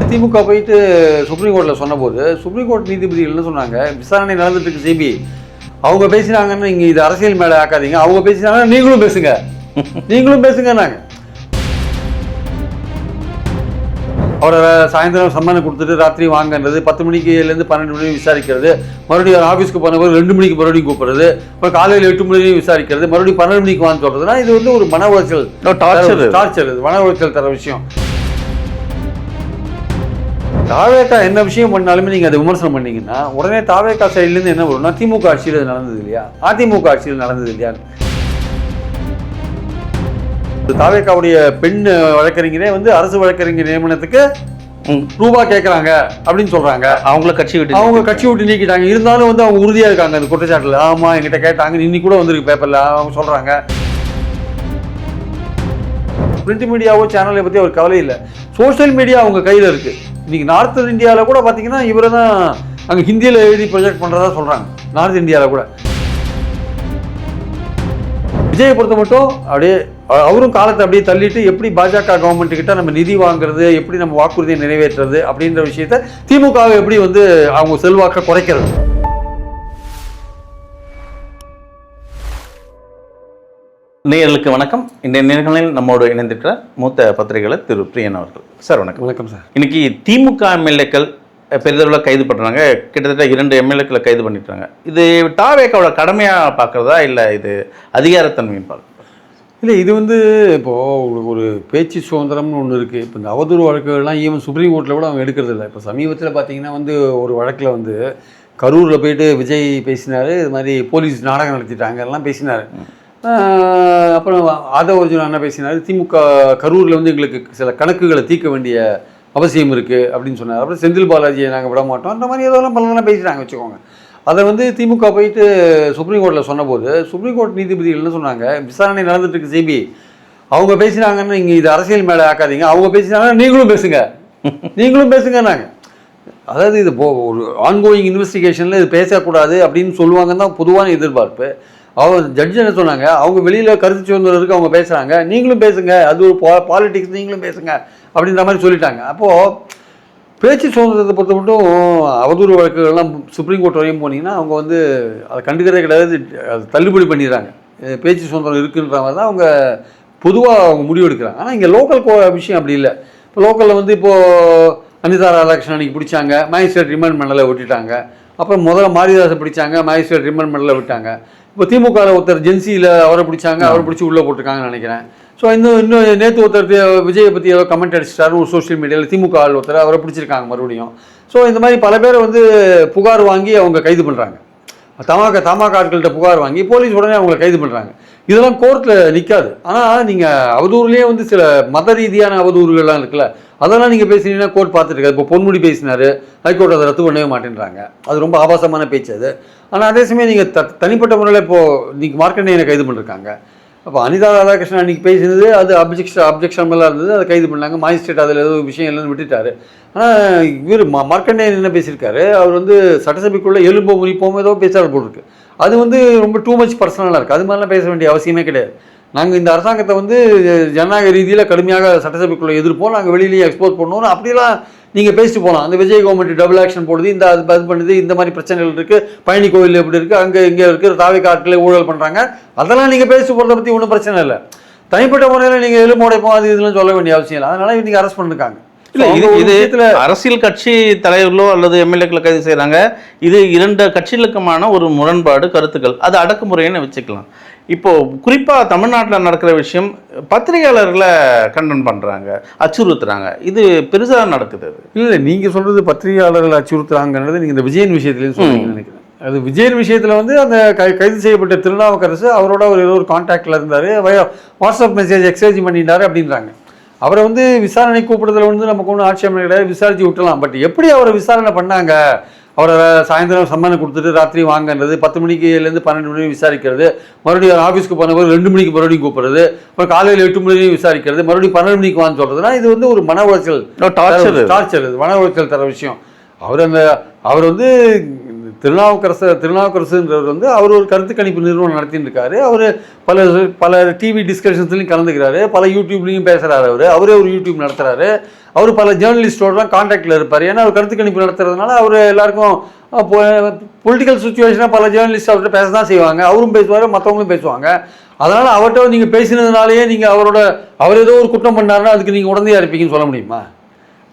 திமுக போயிட்டு சுப்ரீம் கோர்ட்டில் சொன்னபோது சுப்ரீம் கோர்ட் நீதிபதிகள் என்ன சொன்னாங்க, விசாரணை நடந்துட்டு இருக்கு சிபிஐ, அவங்க பேசினாங்கன்னு இங்கே இது அரசியல் மேலே ஆக்காதீங்க, அவங்க பேசினாங்கன்னா நீங்களும் பேசுங்க நீங்களும் பேசுங்கன்னாங்க. அவரை சாயந்தரம் சம்மனை கொடுத்துட்டு ராத்திரி வாங்கன்றது, 10 மணிக்குலேருந்து 12 மணி விசாரிக்கிறது, மறுபடியும் ஆஃபீஸ்க்கு போனவர் 2 மணிக்கு மறுபடியும் கூப்பிடுறது, அப்புறம் காலையில் 8 மணிக்கு விசாரிக்கிறது, மறுபடியும் 12 மணிக்கு வாங்க சொல்கிறதுனா இது வந்து ஒரு மன உளைச்சல், டார்ச்சர், இது மன உளைச்சல் தர விஷயம். தாவேக்கா என்ன விஷயம் பண்ணாலுமே நீங்கள் அதை விமர்சனம் பண்ணீங்கன்னா உடனே தாவேக்கா சைட்லேருந்து என்ன வரும்னா திமுக ஆட்சியில் அது நடந்தது இல்லையா, அதிமுக ஆட்சியில் நடந்தது இல்லையா. தாவேக்காவுடைய பெண் வழக்கறிஞரே வந்து அரசு வழக்கறிஞர் நியமனத்துக்கு ரூபா கேட்குறாங்க அப்படின்னு சொல்கிறாங்க. அவங்க கட்சி விட்டு நீக்கிட்டாங்க. இருந்தாலும் வந்து அவங்க உறுதியாக இருக்காங்க அந்த குற்றச்சாட்டில். ஆமாம், எங்கிட்ட கேட்டாங்க, இன்னைக்கு கூட வந்திருக்கு பேப்பரில், அவங்க சொல்கிறாங்க. பிரிண்ட் மீடியாவோ சேனலை பற்றி அவர் கவலை இல்லை, சோஷியல் மீடியா அவங்க கையில் இருக்குது. இன்றைக்கி நார்த் இந்தியாவில் கூட பார்த்தீங்கன்னா இவரை தான் அங்கே ஹிந்தியில் எழுதி ப்ரொஜெக்ட் பண்ணுறதா சொல்கிறாங்க. நார்த் இந்தியாவில் கூட விஜயை பொறுத்த மட்டும் அப்படியே அவரும் காலத்தை அப்படியே தள்ளிட்டு எப்படி பாஜக கவர்மெண்ட் கிட்ட நம்ம நிதி வாங்குறது, எப்படி நம்ம வாக்குறுதியை நிறைவேற்றுறது அப்படின்ற விஷயத்த திமுகவை எப்படி வந்து அவங்க செல்வாக்க குறைக்கிறது. நேயர்களுக்கு வணக்கம். இந்த நேர்களில் நம்மோடு இணைந்திருக்கிற மூத்த பத்திரிகையாளர் திரு பிரியன் அவர்கள். சார் வணக்கம். வணக்கம் சார். இன்னைக்கு திமுக எம்எல்ஏக்கள் பெரிதளவில் கைது பண்ணுறாங்க. கிட்டத்தட்ட 2 எம்எல்ஏக்களை கைது பண்ணிட்டாங்க. இது தாவேக்காவோட கடமையாக பார்க்குறதா இல்லை இது அதிகாரத்தன்மைன்னு பார்க்குறதா? இல்லை, இது வந்து இப்போது ஒரு பேச்சு சுதந்திரம்னு ஒன்று இருக்குது. இப்போ இந்த அவதூறு வழக்குகள்லாம் ஈவன் சுப்ரீம் கோர்ட்டில் கூட அவங்க எடுக்கிறது இல்லை. இப்போ சமீபத்தில் பார்த்தீங்கன்னா வந்து ஒரு வழக்கில் வந்து கரூரில் போயிட்டு விஜய் பேசினார், இது மாதிரி போலீஸ் நாடகம் நடத்திட்டாங்க எல்லாம் பேசினார். அப்புறம் ஆதவர்ஜுன் என்ன பேசினார், திமுக கரூரில் வந்து எங்களுக்கு சில கணக்குகளை தீர்க்க வேண்டிய அவசியம் இருக்குது அப்படின்னு சொன்னார். அப்புறம் செந்தில் பாலாஜியை நாங்கள் விட மாட்டோம், அந்த மாதிரி ஏதோலாம் பலனெல்லாம் பேசிட்டாங்க வச்சுக்கோங்க. அதை வந்து திமுக போயிட்டு சுப்ரீம் கோர்ட்டில் சொன்னபோது சுப்ரீம் கோர்ட் நீதிபதிகள் என்ன சொன்னாங்க, விசாரணை நடந்துட்டு இருக்கு சிபிஐ, அவங்க பேசினாங்கன்னு இங்கே இது அரசியல் மேலே ஆக்காதீங்க, அவங்க பேசினாங்கன்னா நீங்களும் பேசுங்க நீங்களும் பேசுங்கன்னாங்க. அதாவது இது ஒரு ஆன்கோயிங் இன்வெஸ்டிகேஷனில் இது பேசக்கூடாது அப்படின்னு சொல்லுவாங்கன்னு தான் பொதுவான எதிர்பார்ப்பு. அவங்க ஜட்ஜ் என்ன சொன்னாங்க, அவங்க வெளியில் கருத்து சுதந்திரருக்கு அவங்க பேசுகிறாங்க, நீங்களும் பேசுங்க, அது ஒரு பாலிடிக்ஸ், நீங்களும் பேசுங்க அப்படின்ற மாதிரி சொல்லிட்டாங்க. அப்போது பேச்சு சுதந்திரத்தை பொறுத்த மட்டும் அவதூறு வழக்குகள்லாம் சுப்ரீம் கோர்ட் வரையும் போனீங்கன்னா அவங்க வந்து அதை கண்டுக்கிறதே கிடையாது, அது தள்ளுபடி பண்ணிடுறாங்க. பேச்சு சுதந்திரம் இருக்குன்ற மாதிரி தான் அவங்க பொதுவாக அவங்க முடிவு எடுக்கிறாங்க. ஆனால் இங்கே லோக்கல் விஷயம் அப்படி இல்லை. இப்போ லோக்கலில் வந்து இப்போது அனிதா ராதாகிருஷ்ணன் அன்றைக்கி பிடிச்சாங்க, மேஜிஸ்ட்ரேட் ரிமாண்ட் மண்டலில் விட்டுட்டாங்க. அப்புறம் முதல்ல மாரிதாஸை பிடிச்சாங்க, மேஜிஸ்ட்ரேட் ரிமாண்ட் மண்டலில் விட்டாங்க. இப்போ திமுகவில் ஒருத்தர் ஜென்சியில் அவரை பிடிச்சாங்க, அவரை பிடிச்சி உள்ளே போட்டிருக்காங்கன்னு நினைக்கிறேன். ஸோ இன்னும் நேற்று ஒருத்தர் விஜயை பற்றி ஏதோ கமெண்ட் அடிச்சிட்டாரு ஒரு சோஷியல் மீடியாவில், திமுக ஆள் ஒருத்தர், அவரை பிடிச்சிருக்காங்க மறுபடியும். ஸோ இந்த மாதிரி பல பேரை வந்து புகார் வாங்கி அவங்க கைது பண்ணுறாங்க. தமாக ஆட்கள்கிட்ட புகார் வாங்கி போலீஸ் உடனே அவங்களை கைது பண்ணுறாங்க. இதெல்லாம் கோர்ட்டில் நிற்காது. ஆனால் நீங்கள் அவதூறுலேயே வந்து சில மத ரீதியான அவதூறுகள்லாம் இருக்குல்ல, அதெல்லாம் நீங்கள் பேசுனீங்கன்னா கோர்ட் பார்த்துட்டு இருக்காது. இப்போ பொன்முடி பேசினார், ஹைகோர்ட் அதை ரத்து பண்ணவே மாட்டேன்றாங்க, அது ரொம்ப ஆபாசமான பேச்சு அது. ஆனால் அதே சமயம் நீங்கள் தனிப்பட்ட முறையில் இப்போது இன்றைக்கி மார்க்கண்டேயனை கைது பண்ணிருக்காங்க. அப்போ அனிதா ராதாகிருஷ்ணன் அன்றைக்கி பேசினது அது அப்ஜெக்ஷனபுளாக இருந்தது, அதை கைது பண்ணாங்க. மாஜிஸ்ட்ரேட் அதில் ஏதோ விஷயம் இல்லைன்னு விட்டுட்டார். ஆனால் இவர் மார்க்கண்டேயன் என்ன பேசியிருக்காரு, அவர் வந்து சட்டசபைக்குள்ளே எலும்போ முறிப்போம் ஏதோ பேசாமல் போட்டிருக்கு. அது வந்து ரொம்ப டூ மச் பர்சனலாக இருக்குது. அது மாதிரிலாம் பேச வேண்டிய அவசியமே கிடையாது. நாங்கள் இந்த அரசாங்கத்தை வந்து ஜனநாயக ரீதியில் கடுமையாக சட்டசபைக்குள்ளே எதிர்ப்போம், நாங்கள் வெளியிலேயே எக்ஸ்போர்ட் பண்ணணும் அப்படிலாம் நீங்கள் பேசிட்டு போகலாம். அந்த விஜய் கவர்மெண்ட் டபுள் ஆக்ஷன் போடுது, இந்த அது பண்ணுது, இந்த மாதிரி பிரச்சனைகள் இருக்குது, பழனி கோவில் எப்படி இருக்குது, அங்கே இங்கே இருக்குது, தாவேக்கா ஆட்களே ஊழல் பண்ணுறாங்க, அதெல்லாம் நீங்கள் பேசிட்டு போகிறத பற்றி ஒன்றும் பிரச்சனை இல்லை. தனிப்பட்ட முறையில் நீங்கள் எலும்போடைப்போம் அது இதெல்லாம் சொல்ல வேண்டிய அவசியம் இல்லை. அதனால் இன்றைக்கி அரெஸ்ட் பண்ணிருக்காங்க. இல்லை, இது அரசியல் கட்சி தலைவர்களோ அல்லது எம்எல்ஏக்களை கைது செய்கிறாங்க. இது 2 கட்சிகளுக்குமான ஒரு முரண்பாடு கருத்துக்கள், அது அடக்குமுறைன்னு வச்சுக்கலாம். இப்போது குறிப்பாக தமிழ்நாட்டில் நடக்கிற விஷயம், பத்திரிகையாளர்களை கண்டனம் பண்ணுறாங்க, அச்சுறுத்துறாங்க, இது பெருசாக நடக்குது. இல்லை, நீங்கள் சொல்கிறது பத்திரிகையாளர்கள் அச்சுறுத்துறாங்கன்றது நீங்கள் இந்த விஜயன் விஷயத்துலேயும் சொல்லுங்கன்னு நினைக்கிறேன். அது விஜயன் விஷயத்தில் வந்து அந்த கைது செய்யப்பட்ட திருநாவுக்கரசு அவரோட ஏதோ ஒரு கான்டாக்டில் இருந்தார், வாட்ஸ்அப் மெசேஜ் எக்ஸ்சேஞ்ச் பண்ணிட்டார் அப்படின்றாங்க. அவரை வந்து விசாரணை கூப்பிடுறதுல வந்து நமக்கு ஒன்றும் ஆட்சேபனை கிடையாது, விசாரித்து விட்டலாம். பட் எப்படி அவரை விசாரணை பண்ணாங்க, அவரை சாயந்தரம் சம்மனை கொடுத்துட்டு ராத்திரி வாங்கன்றது, 10 மணிக்குலேருந்து 12 மணி விசாரிக்கிறது, மறுபடியும் ஆஃபீஸ்க்கு போனவர் 2 மணிக்கு மறுபடியும் கூப்பிடுறது, அப்புறம் காலையில் 8 மணி விசாரிக்கிறது, மறுபடியும் 12 மணிக்கு வாங்க சொல்கிறதுனா இது வந்து ஒரு மன உளைச்சல், டார்ச்சர், மன உளைச்சல் தர விஷயம். அவர் வந்து திருநாவுக்கரசுன்றவர் வந்து அவர் ஒரு கருத்து கணிப்பு நிறுவனம் நடத்திட்டு இருக்காரு. அவர் பல பல டிவி டிஸ்கஷன்ஸ்லையும் கலந்துக்கிறாரு, பல யூடியூப்லையும் பேசுகிறாரு. அவரே ஒரு யூடியூப் நடத்துகிறாரு. அவர் பல ஜேர்னலிஸ்டோடலாம் கான்டாக்டில் இருப்பார். ஏன்னா அவர் கருத்து கணிப்பு நடத்துறதுனால அவர் எல்லாருக்கும் பொலிட்டிக்கல் சுச்சுவேஷனாக பல ஜேர்னலிஸ்ட் அவர்கிட்ட பேச தான் செய்வாங்க. அவரும் பேசுவார், மற்றவங்களும் பேசுவாங்க. அதனால் அவர்கிட்ட நீங்கள் பேசினதுனாலேயே நீங்கள் அவர் ஏதோ ஒரு குற்றம் பண்ணாருன்னா அதுக்கு நீங்கள் உடனே இருப்பீங்கன்னு சொல்ல முடியுமா?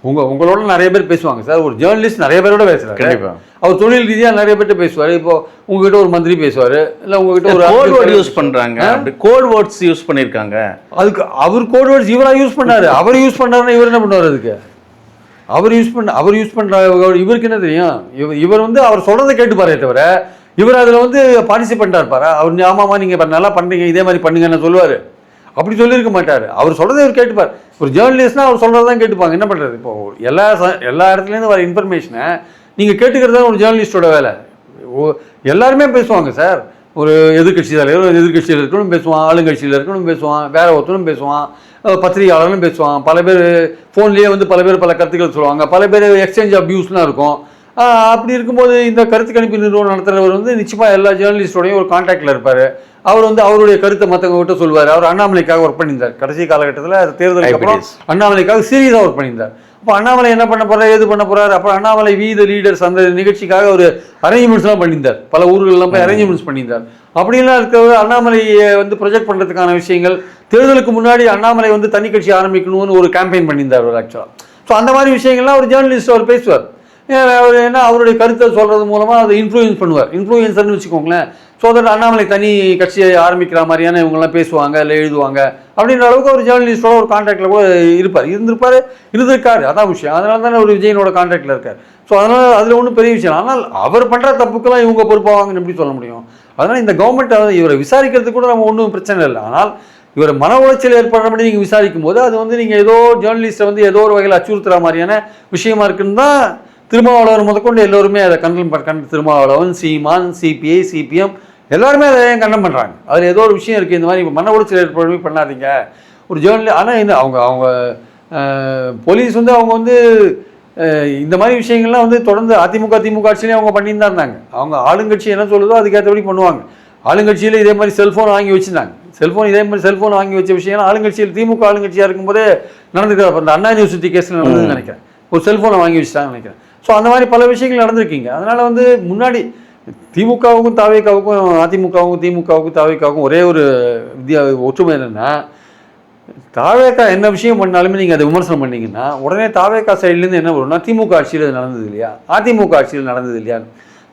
உங்களோட நிறைய பேர் பேசுவாங்க சார். ஒரு ஜேர்னலிஸ்ட் நிறைய பேரோட பேசுறாரு. கண்டிப்பா அவர் தொழில் ரீதியாக நிறைய பேர்ட்ட பேசுவார். இப்போ உங்ககிட்ட ஒரு மந்திரி பேசுவார், இல்லை உங்ககிட்ட ஒரு கோட் வேர்ட் யூஸ் பண்றாங்க, அப்படி கோட் வேர்ட்ஸ் யூஸ் பண்ணியிருக்காங்க. அதுக்கு அவர் கோட் வேர்ட்ஸ் இவரா யூஸ் பண்ணாரு. அவர் யூஸ் பண்ணாருன்னா இவர் என்ன பண்ணுவார்? அதுக்கு அவர் யூஸ் பண்ற இவருக்கு என்ன தெரியும்? இவர் வந்து அவர் சொல்றதை கேட்டுப்பாரே தவிர இவர் அதில் வந்து பார்ட்டிசிபெண்ட்டாக இருப்பாரா? அவர் ஆமாம்மா நீங்கள் நல்லா பண்ணுறீங்க, இதே மாதிரி பண்ணுங்கன்னு சொல்லுவார். அப்படி சொல்லியிருக்க மாட்டார். அவர் சொல்கிறத அவர் கேட்டுப்பார். ஒரு ஜேர்னலிஸ்ட்னா அவர் சொல்கிறது தான் கேட்டுப்பாங்க. என்ன பண்ணுறது? இப்போ எல்லா இடத்துலேருந்து வர இன்ஃபர்மேஷனை நீங்கள் கேட்டுக்கிறது தான் ஒரு ஜேர்னலிஸ்டோட வேலை. எல்லாருமே பேசுவாங்க சார். ஒரு எதிர்கட்சி தலைவர் எதிர்கட்சியில் இருக்கணும் பேசுவான், ஆளுங்கட்சியில் இருக்கணும் பேசுவான், வேற ஒருத்தரும் பேசுவான், பத்திரிகையாளர்களும் பேசுவான். பல பேர் ஃபோன்லேயே வந்து பல பேர் பல கருத்துக்கள் சொல்லுவாங்க. பல பேர் எக்ஸ்சேஞ்ச் ஆஃப் வியூஸ்லாம் இருக்கும். அப்படி இருக்கும்போது இந்த கருத்து கணிப்பு நிறுவனம் நடத்துகிறவர் வந்து நிச்சயமாக எல்லா ஜேர்னலிஸ்டோடையும் ஒரு கான்டாக்டில் இருப்பார். அவர் வந்து அவருடைய கருத்தை மற்றவங்க கிட்ட சொல்லுவார். அவர் அண்ணாமலைக்காக ஒர்க் பண்ணியிருந்தார். கடைசி காலகட்டத்தில் தேர்தலுக்கு அப்புறம் அண்ணாமலைக்காக சீரியஸாக ஒர்க் பண்ணியிருந்தார். அப்போ அண்ணாமலை என்ன பண்ண போகிறார், ஏது பண்ண போகிறார்? அப்புறம் அண்ணாமலை வி த லீடர்ஸ் அந்த நிகழ்ச்சிக்காக ஒரு அரேஞ்ச்மெண்ட்ஸ்லாம் பண்ணியிருந்தார். பல ஊர்களெல்லாம் போய் அரேஞ்ச்மெண்ட்ஸ் பண்ணியிருந்தார். அப்படின்லாம் இருக்கிறவர் அண்ணாமலையை வந்து ப்ரொஜெக்ட் பண்ணுறதுக்கான விஷயங்கள், தேர்தலுக்கு முன்னாடி அண்ணாமலை வந்து தனி கட்சி ஆரம்பிக்கணும்னு ஒரு கேம்பெயின் பண்ணியிருந்தார் அவர் ஆக்சுவலாக. ஸோ அந்த மாதிரி விஷயங்கள்லாம் ஒரு ஜேர்னலிஸ்ட் அவர் பேசுவார். அவர் என்ன அவருடைய கருத்தை சொல்கிறது மூலமாக அதை இன்ஃப்ளூயன்ஸ் பண்ணுவார். இன்ஃப்ளூயன்சர்னு வச்சுக்கோங்களேன். ஸோ தட் அண்ணாமலை தனி கட்சியை ஆரம்பிக்கிற மாதிரியான இவங்கெல்லாம் பேசுவாங்க, இல்லை எழுதுவாங்க அப்படின்ற அளவுக்கு ஒரு ஜேர்னலிஸ்டோட ஒரு கான்டாக்டில் கூட இருந்திருக்காரு. அதான் விஷயம். அதனால தானே ஒரு விஜயனோட கான்டாக்டில் இருக்கார். ஸோ அதனால் அதில் ஒன்றும் பெரிய விஷயம். ஆனால் அவர் பண்ணுற தப்புக்கெல்லாம் இவங்க பொறுப்பாவாங்கன்னு எப்படி சொல்ல முடியும்? அதனால் இந்த கவர்மெண்ட் இவரை விசாரிக்கிறதுக்கு கூட நம்ம ஒன்றும் பிரச்சனை இல்லை. ஆனால் இவர் மன உளைச்சல் ஏற்படுற மாதிரி நீங்கள் விசாரிக்கும் போது அது வந்து நீங்கள் ஏதோ ஜேர்னலிஸ்ட்டை வந்து ஏதோ ஒரு வகையில் அச்சுறுத்துற மாதிரியான விஷயமா இருக்குன்னு தான் திருமாவளவன் முதற்கொண்டு எல்லோருமே அதை திருமாவளவன், சீமான், சிபிஐ, சிபிஎம் எல்லாருமே அதை கண்டம் பண்ணுறாங்க. அதில் ஏதோ ஒரு விஷயம் இருக்குது. இந்த மாதிரி இப்போ மன உளைச்சல் ஏற்படுமே பண்ணாதீங்க ஒரு ஜேர்னலிஸ்ட். ஆனால் இந்த அவங்க போலீஸ் வந்து அவங்க வந்து இந்த மாதிரி விஷயங்கள்லாம் வந்து தொடர்ந்து திமுக ஆட்சியிலே அவங்க பண்ணிட்டு தான் இருந்தாங்க. அவங்க ஆளுங்கட்சி என்ன சொல்லுதோ அதுக்கேற்றபடி பண்ணுவாங்க. ஆளுங்கட்சியில் இதே மாதிரி செல்ஃபோன் வாங்கி வச்சுருந்தாங்க. செல்ஃபோன் வாங்கி வச்ச விஷயம் ஆளுங்கட்சியில் திமுக ஆளுங்கட்சியாக இருக்கும்போதே நடந்துக்கிறார். அந்த அண்ணா யூனிவர்சிட்டி கேஸில் நடந்ததுன்னு நினைக்கிறேன். ஒரு செல்ஃபோனை வாங்கி வச்சுட்டாங்கன்னு நினைக்கிறேன். ஸோ அந்த மாதிரி பல விஷயங்கள் நடந்திருக்கீங்க. அதனால் வந்து முன்னாடி திமுகவுக்கும் திமுகவுக்கும் தாவேக்காவுக்கும் ஒரே ஒரு ஒற்றுமை என்னென்னா, தாவேக்கா என்ன விஷயம் பண்ணாலுமே நீங்கள் அதை விமர்சனம் பண்ணீங்கன்னா உடனே தாவேக்கா சைட்லேருந்து என்ன வரும்னா, திமுக ஆட்சியில் அது நடந்தது இல்லையா, அதிமுக ஆட்சியில் நடந்தது இல்லையா.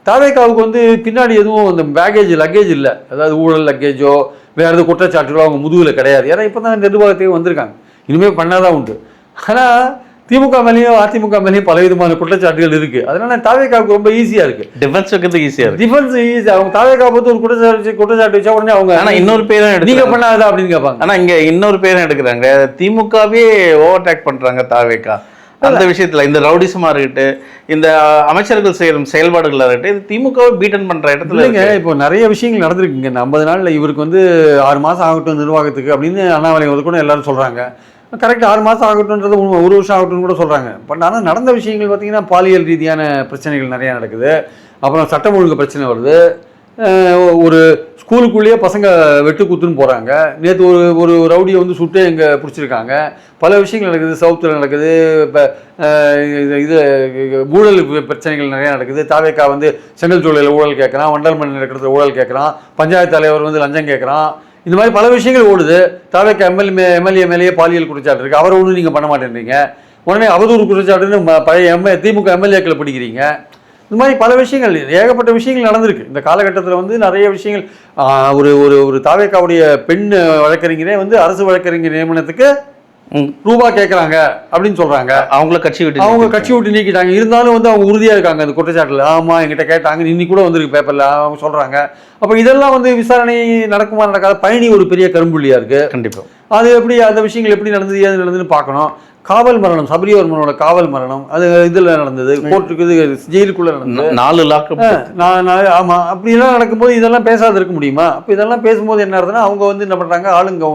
தாவேக்காவுக்கு வந்து பின்னாடி எதுவும் அந்த லக்கேஜ் இல்லை. அதாவது ஊழல் லக்கேஜோ வேறு எதுவும் குற்றச்சாட்டுகளோ அவங்க முதுகில் கிடையாது. ஏன்னா இப்போ தான் நிர்வாகத்தையும் வந்திருக்காங்க. இனிமேல் பண்ணாதான் உண்டு. ஆனால் திமுக மேலேயும் அதிமுக மேலேயும் பல விதமான குற்றச்சாட்டுகள் இருக்குது. அதனால தாவேக்காவுக்கு ரொம்ப ஈஸியாக இருக்குது. டிஃபென்ஸ் வைக்கிறது ஈஸியாக இருக்குது. Defence easy. அவங்க தாவேக்கா பார்த்து ஒரு குற்றச்சாட்டு வச்சா உடனே அவங்க ஆனால் இன்னொரு பேரும் நீங்கள் பண்ணாதா அப்படின்னு கேட்பாங்க. ஆனால் இங்கே இன்னொரு பேரும் எடுக்கிறாங்க. திமுகவே ஓவர்டேக் பண்ணுறாங்க தாவேக்கா அந்த விஷயத்தில். இந்த ரவுடிசமாக இருக்கட்டு, இந்த அமைச்சர்கள் செய்கிற செயல்பாடுகளாக இருக்கட்டும், இது திமுகவை பீட்டன் பண்ணுற இடத்துல இல்லைங்க. இப்போ நிறைய விஷயங்கள் நடந்திருக்குங்க. இந்த 50 நாளில் இவருக்கு வந்து 6 மாதம் ஆகட்டும் நிர்வாகத்துக்கு அப்படின்னு அண்ணாமலை வந்து கூட எல்லாரும் சொல்கிறாங்க. கரெக்டாக 6 மாதம் ஆகட்டும்ன்றது 1 வருஷம் ஆகட்டும்னு கூட சொல்கிறாங்க. பட் ஆனால் நடந்த விஷயங்கள் பார்த்திங்கன்னா பாலியல் ரீதியான பிரச்சனைகள் நிறையா நடக்குது. அப்புறம் சட்டம் ஒழுங்கு பிரச்சனை வருது. ஒரு ஸ்கூலுக்குள்ளேயே பசங்க வெட்டுக்குத்துன்னு போகிறாங்க. நேற்று ஒரு ரவுடியை வந்து சுட்டு இங்கே பிடிச்சிருக்காங்க. பல விஷயங்கள் நடக்குது. சவுத்தில் நடக்குது. இப்போ இது ஊழல் பிரச்சனைகள் நிறையா நடக்குது. தாவேக்கா வந்து செங்கல் சூழலில் ஊழல் கேட்குறான், வண்டல்மண் நடக்கிறதுல ஊழல் கேட்குறான், பஞ்சாயத்து தலைவர் வந்து லஞ்சம் கேட்குறான். இந்த மாதிரி பல விஷயங்கள் ஓடுது. தாவேக்கா எம்எல்ஏ மேலேயே பாலியல் குற்றச்சாட்டு இருக்குது. அவரை ஒன்றும் நீங்கள் பண்ண மாட்டேன்றீங்க. உடனே அவதூறு குற்றச்சாட்டுன்னு பழைய திமுக எம்எல்ஏக்களை பிடிக்கிறீங்க. இந்த மாதிரி பல விஷயங்கள் ஏகப்பட்ட விஷயங்கள் நடந்திருக்கு. இந்த காலகட்டத்தில் வந்து நிறைய விஷயங்கள். ஒரு தாவேக்காவுடைய பெண் வழக்கறிஞரே வந்து அரசு வழக்கறிஞர் நியமனத்துக்கு ரூபா கேட்குறாங்க அப்படின்னு சொல்கிறாங்க. அவங்க கட்சி விட்டு நீக்கிட்டாங்க. இருந்தாலும் வந்து அவங்க உறுதியாக இருக்காங்க அந்த குற்றச்சாட்டில். ஆமாம் எங்கிட்ட கேட்டாங்க, இன்னி கூட வந்திருக்கு பேப்பரில் அவங்க சொல்கிறாங்க. அப்போ இதெல்லாம் வந்து விசாரணை நடக்குமா நடக்காத பயணி ஒரு பெரிய கரும்புள்ளியாக இருக்குது. கண்டிப்பாக அது எப்படி அந்த விஷயங்கள் எப்படி நடந்தது ஏது நடந்ததுன்னு பார்க்கணும். காவல் மரணம், சபரிவர்மனோட காவல் மரணம் அது இதில் நடந்தது. கோர்ட்டுக்கு ஜெயிலுக்குள்ளே நடந்தது. 4 லாக்கு. ஆமாம். அப்படிலாம் நடக்கும்போது இதெல்லாம் பேசாத இருக்க முடியுமா? அப்போ இதெல்லாம் பேசும்போது என்ன ஆகுதுன்னா அவங்க வந்து என்ன பண்ணுறாங்க, ஆளுங்க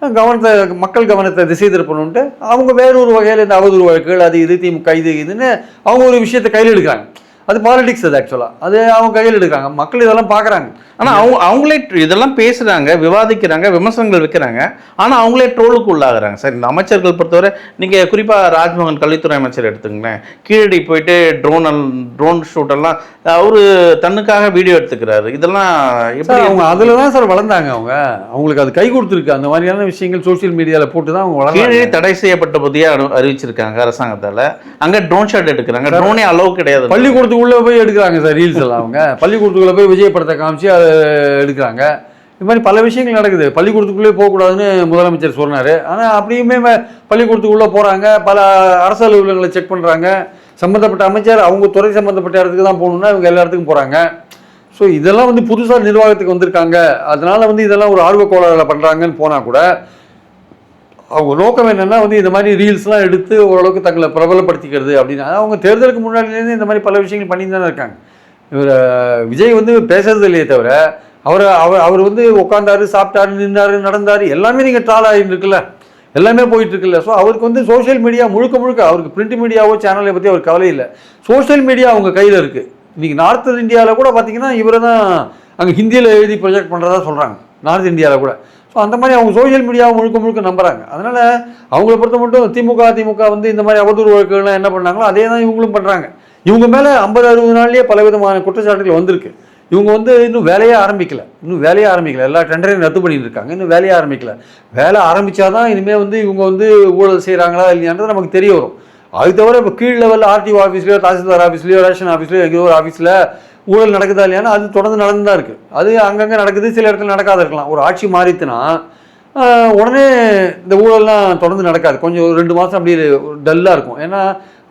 கவர்மெண்ட்டை மக்கள் கவனத்தை திசை திருப்பணுன்ட்டு அவங்க வேறொரு வகையில் இந்த அவதூறு வழக்குகள் அது இது திமுக இதுன்னு அவங்க ஒரு விஷயத்தை கையில் எடுக்கிறாங்க. அது பாலிடிக்ஸ். அது ஆக்சுவலாக அது அவங்க கையில் எடுக்கிறாங்க, மக்கள் இதெல்லாம் பார்க்குறாங்க. ஆனால் அவங்களே இதெல்லாம் பேசுகிறாங்க, விவாதிக்கிறாங்க, விமர்சனங்கள் வைக்கிறாங்க. ஆனால் அவங்களே ட்ரோலுக்கு உள்ளாகிறாங்க சார். இந்த அமைச்சர்கள் பொறுத்தவரை நீங்கள் குறிப்பாக ராஜ்மோகன் கல்வித்துறை அமைச்சர் எடுத்துங்களேன், கீழடி போயிட்டு ட்ரோன் ஷூட்டெல்லாம் அவரு தன்னுக்காக வீடியோ எடுத்துக்கிறாரு. இதெல்லாம் எப்படி? அவங்க அதில் தான் சார் வளர்ந்தாங்க. அவங்களுக்கு அது கை கொடுத்துருக்கு. அந்த மாதிரியான விஷயங்கள் சோசியல் மீடியாவில் போட்டு தான் அவங்க வளர்ந்து. கீழடி தடை செய்யப்பட்ட பகுதியாக அறிவிச்சிருக்காங்க அரசாங்கத்தால். அங்கே ட்ரோன் ஷாட் எடுக்கிறாங்க. ட்ரோனே அளவு கிடையாது. பள்ளிக்கூடத்துக்குள்ளே போய் எடுக்கிறாங்க சார் ரீல்ஸ் எல்லாம். அவங்க பள்ளிக்கூடத்துக்குள்ளே போய் விஜய் படத்தை காமிச்சு அதை எடுக்கிறாங்க. இது மாதிரி பல விஷயங்கள் நடக்குது. பள்ளிக்கூடத்துக்குள்ளே போகக்கூடாதுன்னு முதலமைச்சர் சொன்னார். ஆனால் அப்படியுமே பள்ளிக்கூடத்துக்குள்ளே போகிறாங்க. பல அரசு அலுவலகங்களை செக் பண்ணுறாங்க. சம்மந்தப்பட்ட அமைச்சர் அவங்க துறை சம்மந்தப்பட்ட இடத்துக்கு தான் போகணுன்னா இவங்க எல்லா இடத்துக்கும் போகிறாங்க. ஸோ இதெல்லாம் புதுசாக நிர்வாகத்துக்கு வந்திருக்காங்க. அதனால் இதெல்லாம் ஒரு ஆர்வ கோளாறுல பண்ணுறாங்கன்னு போனால் கூட அவங்க நோக்கம் என்னென்னா இந்த மாதிரி ரீல்ஸ்லாம் எடுத்து ஓரளவுக்கு தங்களை பிரபலப்படுத்திக்கிறது அப்படின்னு. அவங்க தேர்தலுக்கு முன்னாடிலேருந்து இந்த மாதிரி பல விஷயங்கள் பண்ணி தானே இருக்காங்க. இவர் விஜய் பேசுறது இல்லையே தவிர அவர் உட்காந்தாரு, சாப்பிட்டாரு, நின்றாரு, நடந்தார், எல்லாமே நீங்கள் ட்ரால் ஆகிட்டு இருக்குல்ல, எல்லாமே போயிட்டு இருக்குல்ல. ஸோ அவருக்கு சோஷியல் மீடியா முழுக்க அவருக்கு பிரிண்ட் மீடியாவோ சேனலை பற்றி அவர் கவலை இல்லை. சோஷியல் மீடியா அவங்க கையில் இருக்குது. இன்றைக்கி நார்த் இந்தியாவில் கூட பார்த்தீங்கன்னா இவரை தான் அங்கே ஹிந்தியில் எழுதி ப்ரொஜெக்ட் பண்ணுறதா சொல்கிறாங்க, நார்த் இந்தியாவில் கூட. ஸோ அந்த மாதிரி அவங்க சோஷியல் மீடியாவை முழுக்க நம்புறாங்க. அதனால் அவங்கள பொறுத்த மட்டும் திமுக இந்த மாதிரி அவதூறு வழக்குகள்லாம் என்ன பண்ணாங்களோ அதே தான் இவங்களும் பண்ணுறாங்க. இவங்க மேலே 50-60 நாள்லேயே பலவிதமான குற்றச்சாட்டுகள் வந்திருக்கு. இவங்க இன்னும் வேலையே ஆரம்பிக்கல. எல்லா டெண்டரையும் ரத்து பண்ணிட்டு இருக்காங்க. இன்னும் வேலையே ஆரம்பிக்கல. வேலை ஆரம்பித்தாதான் இனிமேல் இவங்க ஊழல் செய்கிறாங்களா இல்லையான்றது நமக்கு தெரிய வரும். அது தவிர இப்போ கீழ் லெவலில் ஆர்டிஓ ஆஃபீஸ்லையோ, தாசில்தார் ஆஃபீஸ்லையோ, ரேஷன் ஆஃபீஸ்லையோ, எங்கேயோ ஒரு ஆஃபீஸில் ஊழல் நடக்குதா இல்லையானா அது தொடர்ந்து நடந்து தான் இருக்குது. அது அங்கங்கே நடக்குது, சில இடத்துல நடக்காத இருக்கலாம். ஒரு ஆட்சி மாறித்துனா உடனே இந்த ஊழல்லாம் தொடர்ந்து நடக்காது. கொஞ்சம் 2 மாதம் அப்படி டல்லாக இருக்கும். ஏன்னா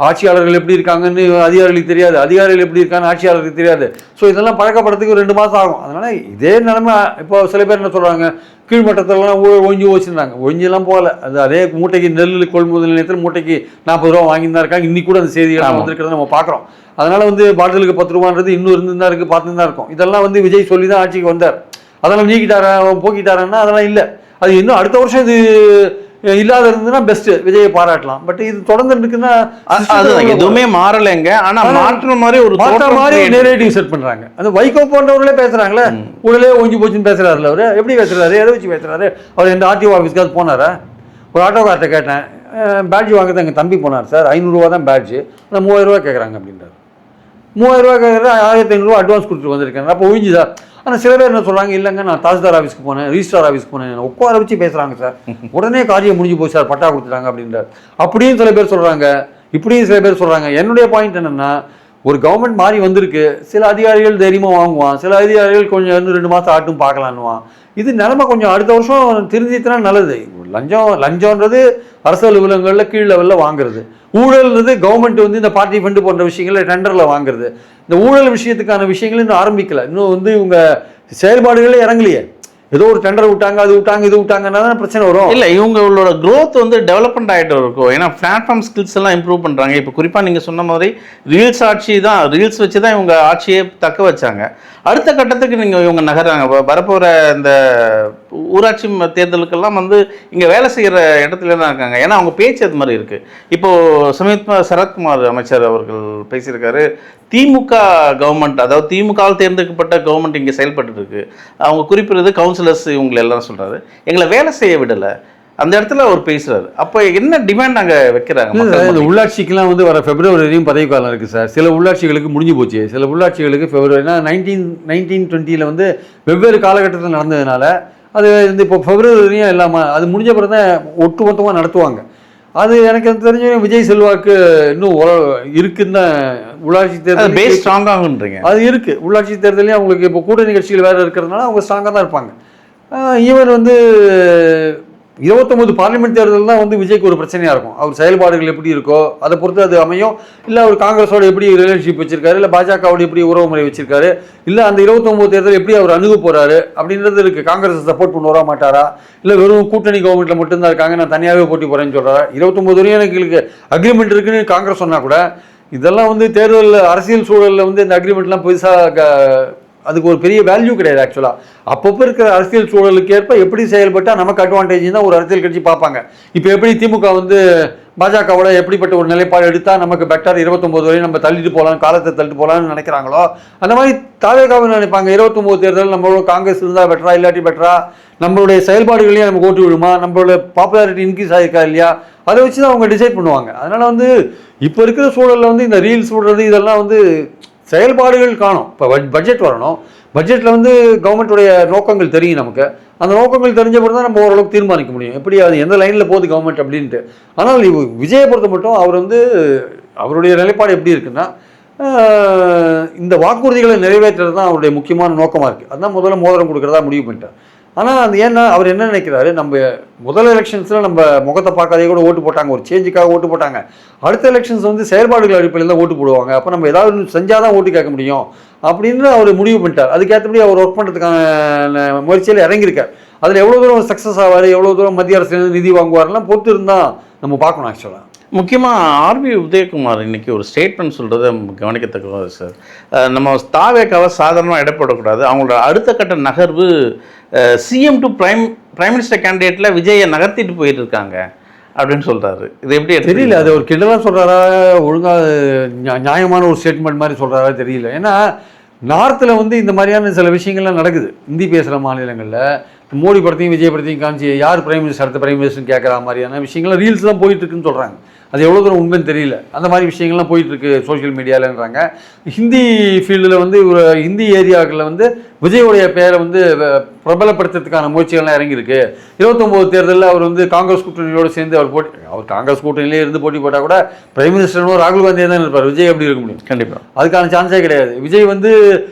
ஆட்சியாளர்கள் எப்படி இருக்காங்கன்னு அதிகாரிகளுக்கு தெரியாது, அதிகாரிகள் எப்படி இருக்காங்கன்னு ஆட்சியாளருக்கு தெரியாது. ஸோ இதெல்லாம் பழக்கப்படுறதுக்கு 2 மாதம் ஆகும். அதனால் இதே நிலைமை இப்போ சில பேர் என்ன சொல்கிறாங்க, கீழ்மட்டத்திலலாம் ஊழல் ஒழிஞ்சு வச்சுருந்தாங்க. ஒழிஞ்செல்லாம் போகல. அதே மூட்டைக்கு நெல் கொள்முதல் நிலையத்தில் மூட்டைக்கு 40 ரூபா வாங்கி தான் இருக்காங்க. இன்னி கூட அந்த செய்திகள் வந்திருக்கிறத நம்ம பார்க்குறோம். அதனால் பாட்டிலுக்கு 10 ரூபான்றது இன்னும் இருந்து தான் இருக்குது, பார்த்து தான் இருக்கும். இதெல்லாம் விஜய் சொல்லி தான் ஆட்சிக்கு வந்தார். அதெல்லாம் நீக்கிட்டாரா, போக்கிட்டாரான்னா அதெல்லாம் இல்லை. அது இன்னும் அடுத்த வருஷம் இது இல்லாத இருந்ததுன்னா பெஸ்ட்டு, விஜயை பாராட்டலாம். பட் இது தொடர்ந்து இருக்குன்னா எதுவுமே மாறலைங்க. ஆனால் மாற்ற மாதிரி நெரேட்டிவ் செட் பண்ணுறாங்க. அந்த வைகோ போன்றவர்களே பேசுகிறாங்களே, ஊழலே ஒழிஞ்சு போச்சுன்னு பேசுகிறாருல. அவர் எப்படி பேசுகிறாரு, எதை வச்சு பேசுகிறாரு? அவர் எந்த ஆர்டிஓ ஆஃபீஸ்க்காவது போனாரா? ஒரு ஆட்டோக்கார்ட்ட கேட்டேன், பேட்ஜ் வாங்குறது எங்கள் தம்பி போனார் சார், 500 ரூபா தான் பேட்ஜு, ஆனால் 3000 ரூபா கேட்குறாங்க அப்படின்றார். 3000 ரூபா கேட்குறது, 1500 ரூபா அட்வான்ஸ் கொடுத்துட்டு வந்திருக்கேன். அப்போ ஒழிஞ்சுதா? ஆனால் சில பேர் என்ன சொல்கிறாங்க, இல்லைங்க நான் தாசில்தார் ஆஃபீஸ்க்கு போனேன், ரிஜிஸ்ட்ரார் ஆஃபீஸ்க்கு போனேன், உட்கார வச்சு பேசுகிறாங்க சார், உடனே காரியம் முடிஞ்சு போச்சு சார், பட்டா கொடுத்துட்டாங்க அப்படின்றார். அப்படியும் சில பேர் சொல்கிறாங்க, இப்படியும் சில பேர் சொல்கிறாங்க. என்னுடைய பாயிண்ட் என்னென்னா, ஒரு கவர்மெண்ட் மாறி வந்திருக்கு, சில அதிகாரிகள் தைரியமாக வாங்குவான், சில அதிகாரிகள் கொஞ்சம் 2 மாதம் ஆட்டும் பார்க்கலான்னுவான். இது நிலைமை கொஞ்சம் அடுத்த வருஷம் திருந்திச்சுனா நல்லது. லஞ்சம்ன்றது அரசு அலுவலகங்களில் கீழ் லெவலில் வாங்குறது, ஊழல்ன்றது கவர்மெண்ட் இந்த பார்ட்டி ஃபண்டு போன்ற விஷயங்களை டெண்டரில் வாங்குறது. இந்த ஊழல் விஷயத்துக்கான விஷயங்கள் இன்னும் ஆரம்பிக்கல. இன்னும் இவங்க செயல்பாடுகளே இறங்கலையே. ஏதோ ஒரு டெண்டர் விட்டாங்க, அது விட்டாங்க, இது விட்டாங்கன்னா தான் பிரச்சனை வரும். இல்லை, இவங்களோட க்ரோத் டெவலப்மெண்ட் ஆகிட்டு இருக்கும். ஏன்னா பிளாட்ஃபார்ம் ஸ்கில்ஸ் எல்லாம் இம்ப்ரூவ் பண்ணுறாங்க. இப்போ குறிப்பாக நீங்கள் சொன்ன மாதிரி ரீல்ஸ் ரீல்ஸ் வச்சு தான் இவங்க ஆட்சியை தக்க வச்சாங்க. அடுத்த கட்டத்துக்கு இவங்க நகர்றாங்க. வரப்போகிற இந்த ஊராட்சி தேர்தலுக்கெல்லாம் இங்கே வேலை செய்கிற இடத்துல தான் இருக்காங்க. ஏன்னா அவங்க பேச்சு அது மாதிரி இருக்குது. இப்போது சமீபமாக சரத்குமார் அமைச்சர் அவர்கள் பேசியிருக்காரு, திமுக கவர்மெண்ட், அதாவது திமுகவால் தேர்ந்தெடுக்கப்பட்ட கவர்மெண்ட் இங்கே செயல்பட்டு இருக்கு. அவங்க குறிப்பிடுறது கவுன்சிலர்ஸ் இவங்களை எல்லாம் சொல்கிறாரு, எங்களை வேலை செய்ய விடலை. அந்த இடத்துல அவர் பேசுறாரு. அப்போ என்ன டிமாண்ட் அங்கே வைக்கிறாங்க? இந்த உள்ளாட்சிக்கெல்லாம் வர பிப்ரவரி வரையும் பதவி காலம் இருக்குது சார். சில உள்ளாட்சிகளுக்கு முடிஞ்சு போச்சு, சில உள்ளாட்சிகளுக்கு பிப்ரவரினா 1920 வெவ்வேறு காலகட்டத்தில் நடந்ததுனால அது இப்போ பிப்ரவரி வரையும் இல்லாமல் அது முடிஞ்ச பிறகு தான் ஒட்டுமொத்தமாக நடத்துவாங்க. அது எனக்கு தெரிஞ்ச விஜய் செல்வாக்கு இன்னும் இருக்குன்னு தான். உள்ளாட்சி தேர்தல் பேஸ் ஸ்ட்ராங்காகுன்றீங்க? அது இருக்குது. உள்ளாட்சி தேர்தலையும் அவங்களுக்கு இப்போ கூட்டணி கட்சிகள் வேறு இருக்கிறதுனால அவங்க ஸ்ட்ராங்காக தான் இருப்பாங்க. இவர் 29 பார்லிமெண்ட் தேர்தல் தான் விஜய்க்கு ஒரு பிரச்சனையாக இருக்கும். அவர் செயல்பாடுகள் எப்படி இருக்கோ அதை பொறுத்து அது அமையும். இல்லை அவர் காங்கிரஸோட எப்படி ரிலேஷன்ஷிப் வச்சிருக்காரு, இல்லை பாஜகவோட எப்படி உறவு முறை வச்சிருக்காரு, இல்லை அந்த 29 தேர்தல் எப்படி அவர் அணுக போறாரு அப்படின்றது இருக்குது. காங்கிரஸ் சப்போர்ட் பண்ண வர மாட்டாரா, இல்லை வெறும் கூட்டணி கவர்மெண்ட்டில் மட்டும்தான் இருக்காங்க, நான் தனியாகவே போட்டி போகிறேன்னு சொல்கிறாரா? 29 வரையும் எனக்கு அக்ரிமெண்ட் இருக்குன்னு காங்கிரஸ் சொன்னால் கூட இதெல்லாம் தேர்தல் அரசியல் சூழலில் இந்த அக்ரிமெண்ட்லாம் பெருசாக அதுக்கு ஒரு பெரிய வேல்யூ கிடையாது. ஆக்சுவலாக அப்பப்போ இருக்கிற அரசியல் சூழலுக்கு ஏற்ப எப்படி செயல்பட்டால் நமக்கு அட்வான்டேஜ் தான் ஒரு அரசியல் கட்சி பார்ப்பாங்க. இப்போ எப்படி திமுக பாஜகவோட எப்படிப்பட்ட ஒரு நிலைப்பாடு எடுத்தால் நமக்கு பெட்டர் 29 வரையும் நம்ம தள்ளிட்டு போகலாம், காலத்தை தள்ளிட்டு போகலாம்னு நினைக்கிறாங்களோ அந்த மாதிரி தாவேகாவும் நினைப்பாங்க. 29 தேர்தல் நம்மளோட காங்கிரஸ் இருந்தால் பெட்டரா இல்லாட்டி பெட்டரா, நம்மளுடைய செயல்பாடுகளையும் நமக்கு ஓட்டு விடுமா, நம்மளோட பாப்புலாரிட்டி இன்க்ரீஸ் ஆகிருக்கா இல்லையா, அதை வச்சு தான் அவங்க டிசைட் பண்ணுவாங்க. அதனால் வந்து இப்போ இருக்கிற சூழலில் வந்து இந்த ரீல்ஸ் விடுறது இதெல்லாம் வந்து செயல்பாடுகள் காணும். இப்போ பட்ஜெட் வரணும், பட்ஜெட்டில் வந்து கவர்மெண்ட்டுடைய நோக்கங்கள் தெரியும் நமக்கு. அந்த நோக்கங்கள் தெரிஞ்ச பிறகு தான் நம்ம ஓரளவுக்கு தீர்மானிக்க முடியும் எப்படி அது எந்த லைனில் போகுது கவர்மெண்ட் அப்படின்ட்டு. ஆனால் விஜயை பொறுத்த மட்டும் அவர் வந்து அவருடைய நிலைப்பாடு எப்படி இருக்குன்னா, இந்த வாக்குறுதிகளை நிறைவேற்றுறது தான் அவருடைய முக்கியமான நோக்கமாக இருக்குது. அதுதான் முதல்ல மோதிரம் கொடுக்குறதா முடிவு பண்ணிட்டார். ஆனால் அது ஏன்னா அவர் என்ன நினைக்கிறாரு, நம்ம முதல் எலெக்ஷன்ஸில் நம்ம முகத்தை பார்க்காதே கூட ஓட்டு போட்டாங்க, ஒரு சேஞ்சுக்காக ஓட்டு போட்டாங்க. அடுத்த எலெக்ஷன்ஸ் வந்து செயல்பாடுகள் அடிப்படையில் தான் ஓட்டு போடுவாங்க, அப்போ நம்ம ஏதாவது செஞ்சால் தான் ஓட்டு கேட்க முடியும் அப்படின்னு அவர் முடிவு பண்ணிட்டார். அதுக்கேற்றபடி அவர் ஒர்க் பண்ணுறதுக்கான முயற்சியில் இறங்கியிருக்கார். அதில் எவ்வளோ தூரம் சக்ஸஸ் ஆவார், எவ்வளோ தூரம் மத்திய அரசு நிதி வாங்குவார்லாம் பொறுத்து இருந்தால் நம்ம பார்க்கணும். ஆக்சுவலாக முக்கியமாக ஆர்பி உதயகுமார் இன்னைக்கு ஒரு ஸ்டேட்மெண்ட் சொல்கிறத கவனிக்கத்தக்கது சார். நம்ம தாவேக்காவை சாதாரணமாக இடப்படக்கூடாது, அவங்களோட அடுத்த கட்ட நகர்வு சிஎம் டு பிரைம் மினிஸ்டர் கேண்டிடேட்டில் விஜயை நகர்த்திட்டு போயிட்டு இருக்காங்க அப்படின்னு சொல்கிறாரு. இது எப்படி தெரியல, அது ஒரு கிண்டலாக சொல்கிறாரா, ஒழுங்காக நியாயமான ஒரு ஸ்டேட்மெண்ட் மாதிரி சொல்கிறாரா தெரியல. ஏன்னா நார்த்தில் வந்து இந்த மாதிரியான சில விஷயங்கள்லாம் நடக்குது. ஹிந்தி பேசுகிற மாநிலங்களில் மோடி படத்தையும் விஜய் படத்தையும் காமிச்சு யார் பிரைம் மினிஸ்டர் அடுத்த பிரைம் மினிஸ்டர்னு கேட்குற மாதிரியான விஷயங்கள்லாம் ரீல்ஸ் தான் போயிட்டுருக்குன்னு சொல்கிறாங்க. அது எவ்வளோ தூரம் உண்மைன்னு தெரியல. அந்த மாதிரி விஷயங்கள்லாம் போயிட்டுருக்கு சோஷியல் மீடியாவில்ன்றாங்க. ஹிந்தி ஃபீல்டில் வந்து ஒரு ஹிந்தி ஏரியாக்களில் வந்து விஜயோடைய பெயரை வந்து பிரபலப்படுத்துறதுக்கான முயற்சிகள்லாம் இறங்கியிருக்கு. 29 தேர்தலில் அவர் வந்து காங்கிரஸ் கூட்டணியோடு சேர்ந்து அவர் காங்கிரஸ் கூட்டணியிலே இருந்து போட்டி போட்டால் கூட பிரைம் மினிஸ்டர்னு ராகுல் காந்தியே தான் இருப்பார். விஜய் எப்படி இருக்க முடியும்? கண்டிப்பாக அதுக்கான சான்ஸே கிடையாது. விஜய் வந்து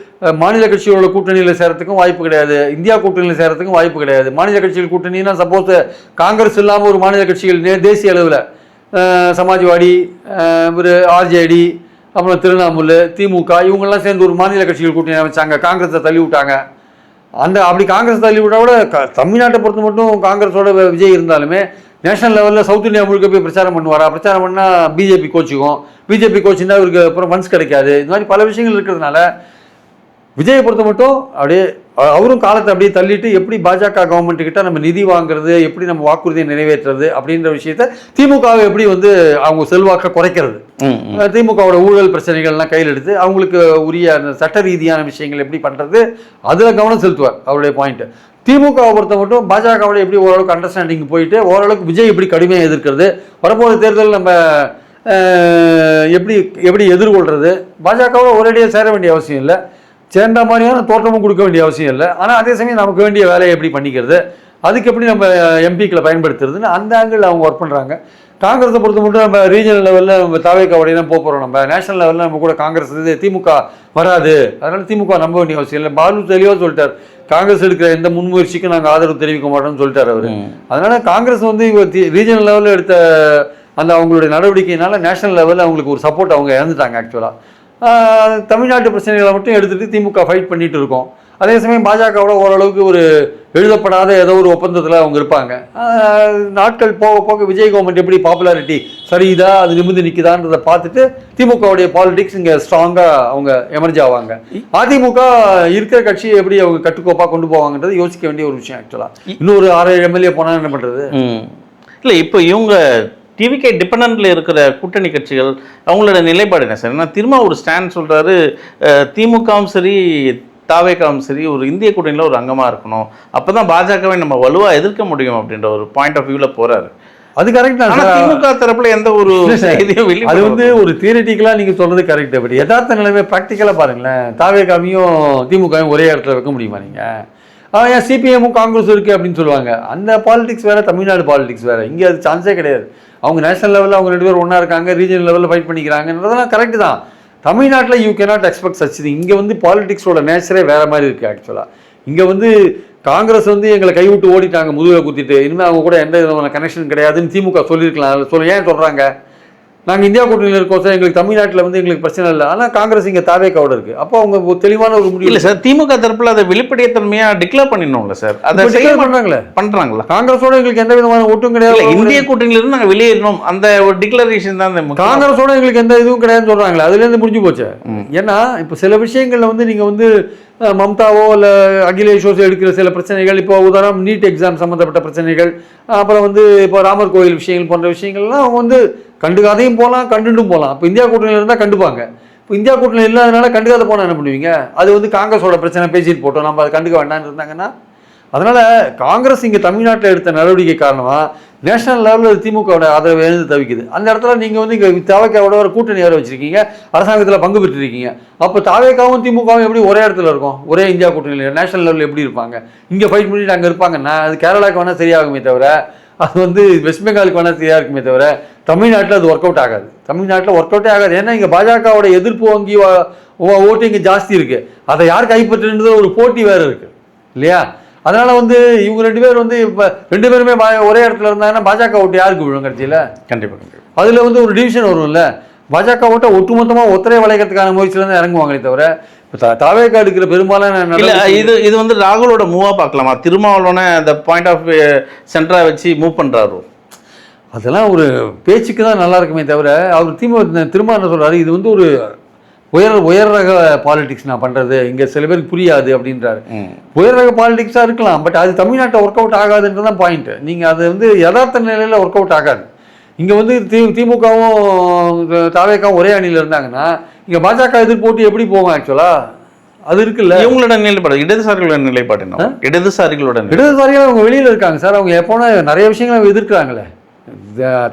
மாநில கட்சிகளோட கூட்டணியில் சேரத்துக்கும் வாய்ப்பு கிடையாது, இந்தியா கூட்டணியில் சேரத்துக்கும் வாய்ப்பு கிடையாது. மாநில கட்சிகள் கூட்டணின்னா சப்போஸ் காங்கிரஸ் இல்லாமல் ஒரு மாநில கட்சிகள் தேசிய அளவில் சமாஜ்வாடி, ஒரு ஆர்ஜேடி, அப்புறம் திரிணாமுல், திமுக இவங்கெல்லாம் சேர்ந்து ஒரு மாநில கட்சிகள் கூட்டணி அமைச்சாங்க, காங்கிரஸை தள்ளி விட்டாங்க. அப்படி காங்கிரஸ் தள்ளி விட்டா கூட தமிழ்நாட்டை பொறுத்த மட்டும் காங்கிரஸோட விஜய் இருந்தாலுமே நேஷனல் லெவலில் சவுத் இந்தியா முழுக்க போய் பிரச்சாரம் பண்ணுவாரா? பிரச்சாரம் பண்ணால் பிஜேபி கோச்சிக்கும், பிஜேபி கோச்சின்னா அவருக்கு அப்புறம் ஃபண்ட்ஸ் கிடைக்காது. இந்த மாதிரி பல விஷயங்கள் இருக்கிறதுனால விஜயை பொறுத்த மட்டும் அப்படியே அவரும் காலத்தை அப்படியே தள்ளிட்டு எப்படி பாஜக கவர்மெண்ட் கிட்ட நம்ம நிதி வாங்குறது, எப்படி நம்ம வாக்குறுதியை நிறைவேற்றுறது அப்படின்ற விஷயத்த திமுகவை எப்படி வந்து அவங்க செல்வாக்க குறைக்கிறது, திமுகவோட ஊழல் பிரச்சனைகள்லாம் கையில் எடுத்து அவங்களுக்கு உரிய அந்த சட்ட ரீதியான விஷயங்கள் எப்படி பண்ணுறது அதில் கவனம் செலுத்துவார் அவருடைய பாயிண்ட். திமுகவை பொறுத்த மட்டும் பாஜகவோட எப்படி ஓரளவுக்கு அண்டர்ஸ்டாண்டிங் போயிட்டு ஓரளவுக்கு விஜய் எப்படி கடுமையாக எதிர்க்கிறது, வரப்போகிற தேர்தல் நம்ம எப்படி எப்படி எதிர்கொள்கிறது, பாஜகவோட ஒரேடியாக சேர வேண்டிய அவசியம் இல்லை, சேர்ந்த மாதிரியான தோற்றமும் கொடுக்க வேண்டிய அவசியம் இல்லை. ஆனால் அதே சமயம் நமக்கு வேண்டிய வேலையை எப்படி பண்ணிக்கிறது, அதுக்கு எப்படி நம்ம எம்பிக்களை பயன்படுத்துறதுன்னு அந்த ஆங்கிள் அவங்க ஒர்க் பண்ணுறாங்க. காங்கிரஸை பொறுத்த மட்டும் நம்ம ரீஜனல் லெவலில் நம்ம தாவேக்காவோடய தான் போகிறோம், நம்ம நேஷனல் லெவலில் நம்ம கூட காங்கிரஸ் திமுக வராது, அதனால் திமுக நம்ப வேண்டிய அவசியம் இல்லை. பாலு தெளிவாக சொல்லிட்டார், காங்கிரஸ் எடுக்கிற எந்த முன்முயற்சிக்கும் நாங்கள் ஆதரவு தெரிவிக்க மாட்டோம்னு சொல்லிட்டார் அவர். அதனால் காங்கிரஸ் வந்து ரீஜனல் லெவலில் எடுத்த அந்த அவங்களுடைய நடவடிக்கையினால நேஷனல் லெவலில் அவங்களுக்கு ஒரு சப்போர்ட் அவங்க இழந்துட்டாங்க. ஆக்சுவலாக தமிழ்நாட்டு பிரச்சனைகளை மட்டும் எடுத்துகிட்டு திமுக ஃபைட் பண்ணிட்டு இருக்கோம். அதே சமயம் பாஜகவோட ஓரளவுக்கு ஒரு எழுதப்படாத ஏதோ ஒரு ஒப்பந்தத்தில் அவங்க இருப்பாங்க. நாட்கள் போக போக விஜய் கவர்மெண்ட் எப்படி பாப்புலாரிட்டி சரிதா, அது நிமிர்ந்து நிற்குதான்றதை பார்த்துட்டு திமுகவுடைய பாலிடிக்ஸ் இங்கே ஸ்ட்ராங்காக அவங்க எமர்ஜ் ஆவாங்க. அதிமுக இருக்கிற கட்சியை எப்படி அவங்க கட்டுக்கோப்பாக கொண்டு போவாங்கன்றது யோசிக்க வேண்டிய ஒரு விஷயம். ஆக்சுவலாக இன்னொரு 6-7 எம்எல்ஏ போனால் என்ன பண்ணுறது? இல்லை, இப்போ இவங்க டிவிகே டிபெண்டன்ட்ல இருக்கிற கூட்டணி கட்சிகள் அவங்களோட நிலைப்பாடு என்ன சார்? ஏன்னா திரும்ப ஒரு ஸ்டாண்ட் சொல்கிறாரு, திமுகவும் சரி தாவேக்காவும் சரி ஒரு இந்திய கூட்டணியில் ஒரு அங்கமாக இருக்கணும், அப்போ தான் பாஜகவை நம்ம வலுவாக எதிர்க்க முடியும் அப்படின்ற ஒரு பாயிண்ட் ஆஃப் வியூவில் போகிறாரு. அது கரெக்ட் தான். திமுக தரப்புல எந்த ஒரு அது வந்து ஒரு தியரிட்டிக்கலாக நீங்கள் சொல்கிறது கரெக்ட். அப்படி யதார்த்த நிலைமை ப்ராக்டிக்கலாக பாருங்களேன், தாவேக்காவையும் திமுகவும் ஒரே இடத்துல வைக்க முடியுமா நீங்கள்? ஏன் சிபிஎம்மும் காங்கிரஸும் இருக்குது அப்படின்னு சொல்லுவாங்க. அந்த பாலிடிக்ஸ் வேறு, தமிழ்நாடு பாலிடிக்ஸ் வேறு. இங்கே அது சான்ஸே கிடையாது. அவங்க நேஷனல் லெவலில் அவங்க 2 பேரும் ஒன்றா இருக்காங்க, ரீஜனல் லெவலில் ஃபைட் பண்ணிக்கிறாங்கன்றதெல்லாம் கரெக்டு தான். தமிழ்நாட்டில் you cannot expect such thing. இங்கே வந்து பாலிடிக்ஸோட நேச்சரே வேறு மாதிரி இருக்குது. ஆக்சுவலாக இங்கே வந்து காங்கிரஸ் வந்து எங்களை கைவிட்டு ஓடிட்டாங்க முதுகில் குத்திட்டு, இனிமேல் அவங்க கூட எந்த விதமான கனெக்ஷன் கிடையாதுன்னு திமுக சொல்லியிருக்கலாம். ஏன் சொல்கிறாங்க? நாங்கள் இந்தியா கூட்டணியில் இருக்கோம் சார், எங்களுக்கு தமிழ்நாட்டில் வந்து எங்களுக்கு பிரச்சனை இல்லை, ஆனால் காங்கிரஸ் இங்கே தாவேக்காவோட இருக்குது. அப்போ அவங்க தெளிவான ஒரு முடிவு இல்லை சார். திமுக தரப்பில் அதை வெளிப்படைத்தன்மையாக டிக்ளேர் பண்ணிடணும்ல சார். அதை பண்ணுறாங்களா? காங்கிரஸோட எங்களுக்கு எந்த விதமான ஒட்டும் கிடையாது, இந்திய கூட்டணியிலிருந்து நாங்கள் வெளியேறணும் அந்த ஒரு டிக்ளரேஷன் தான். காங்கிரஸோட எங்களுக்கு எந்த இதுவும் கிடையாதுன்னு சொல்கிறாங்களே, அதுலேருந்து முடிஞ்சு போச்சு. ஏன்னா இப்போ சில விஷயங்களில் வந்து நீங்கள் வந்து மம்தாவோ இல்லை அகிலேஷோ எடுக்கிற சில பிரச்சனைகள், இப்போ உதாரணம் நீட் எக்ஸாம் சம்மந்தப்பட்ட பிரச்சனைகள், அப்புறம் வந்து இப்போ ராமர் கோயில் விஷயங்கள் போன்ற விஷயங்கள்லாம் அவங்க வந்து கண்டுக்காதையும் போகலாம், கண்டுட்டும் போகலாம். இப்போ இந்தியா கூட்டணியில் இருந்தால் கண்டுப்பாங்க. இப்போ இந்தியா கூட்டணி இல்லாதனால கண்டுக்காத போனால் என்ன பண்ணுவீங்க? அது வந்து காங்கிரஸோட பிரச்சனை பேசிட்டு போட்டோம், நம்ம அதை கண்டுக்க வேண்டாம்னு இருந்தாங்கன்னா. அதனால் காங்கிரஸ் இங்கே தமிழ்நாட்டில் எடுத்த நடவடிக்கை காரணமாக நேஷனல் லெவலில் திமுகவோட ஆதரவு எழுந்து தவிக்குது. அந்த இடத்துல நீங்கள் வந்து இங்கே தாவேக்காவோட ஒரு கூட்டணி வேறு வச்சுருக்கீங்க, அரசாங்கத்தில் பங்கு பெற்றிருக்கீங்க. அப்போ தாவேக்காவும் திமுகவும் எப்படி ஒரே இடத்துல இருக்கும்? ஒரே இந்தியா கூட்டணியில் நேஷனல் லெவலில் எப்படி இருப்பாங்க? இங்கே ஃபைட் பண்ணிட்டு அங்கே இருப்பாங்கன்னா அது கேரளாவுக்கு வேணால் சரியாகுமே தவிர, அது வந்து வெஸ்ட் பெங்காலுக்கு வேணால் சரியாக இருக்குமே தவிர, தமிழ்நாட்டில் அது ஒர்க் அவுட் ஆகாது. தமிழ்நாட்டில் ஒர்க் அவுட்டே ஆகாது. ஏன்னா இங்கே பாஜகவோட எதிர்ப்பு வங்கி ஓட்டு இங்கே ஜாஸ்தி இருக்குது. அதை யார் கைப்பற்றுன்றது ஒரு போட்டி வேறு இருக்குது இல்லையா? அதனால் வந்து இவங்க 2 பேர் வந்து இப்போ 2 பேருமே ஒரே இடத்துல இருந்தாங்கன்னா பாஜக ஓட்டு யாருக்கு விழும் கட்சியில்? கண்டிப்பாக அதில் வந்து ஒரு டிவிஷன் வரும்ல. பாஜக ஓட்டை ஒட்டுமொத்தமாக ஒத்தரை வளைக்கிறதுக்கான முயற்சியில் தான் இறங்குவாங்களே தவிர, இப்போ தாவேக்கா எடுக்கிற பெரும்பாலான இது வந்து ராகுலோட மூவாக பார்க்கலாமா? திருமாவளவனை அந்த பாயிண்ட் ஆஃப் சென்டராக வச்சு மூவ் பண்ணுறாரு. அதெல்லாம் ஒரு பேச்சுக்கு தான் நல்லா இருக்குமே தவிர, அவர் திரும்ப என்ன சொல்கிறாரு, இது வந்து ஒரு உயர் ரக பாலிடிக்ஸ் நான் பண்ணுறது, இங்கே சில பேருக்கு புரியாது அப்படின்றாரு. உயர் ரக பாலிடிக்ஸாக இருக்கலாம், பட் அது தமிழ்நாட்டை ஒர்க் அவுட் ஆகாதுன்றது தான் பாயிண்ட்டு. நீங்கள் அது வந்து யதார்த்த நிலையில் ஒர்க் அவுட் ஆகாது. இங்கே வந்து திமுகவும் தாவேக்காவும் ஒரே அணியில் இருந்தாங்கன்னா இங்கே பாஜக எதிர்ப்பு போட்டு எப்படி போகும்? ஆக்சுவலாக அது இருக்குல்ல. இவங்களோட நிலைப்பாடு இடதுசாரிகளோட நிலைப்பாடு என்ன? இடதுசாரிகள் அவங்க வெளியில் இருக்காங்க சார். அவங்க எப்போனா நிறைய விஷயங்களை அவங்க எதிர்க்கிறாங்களே.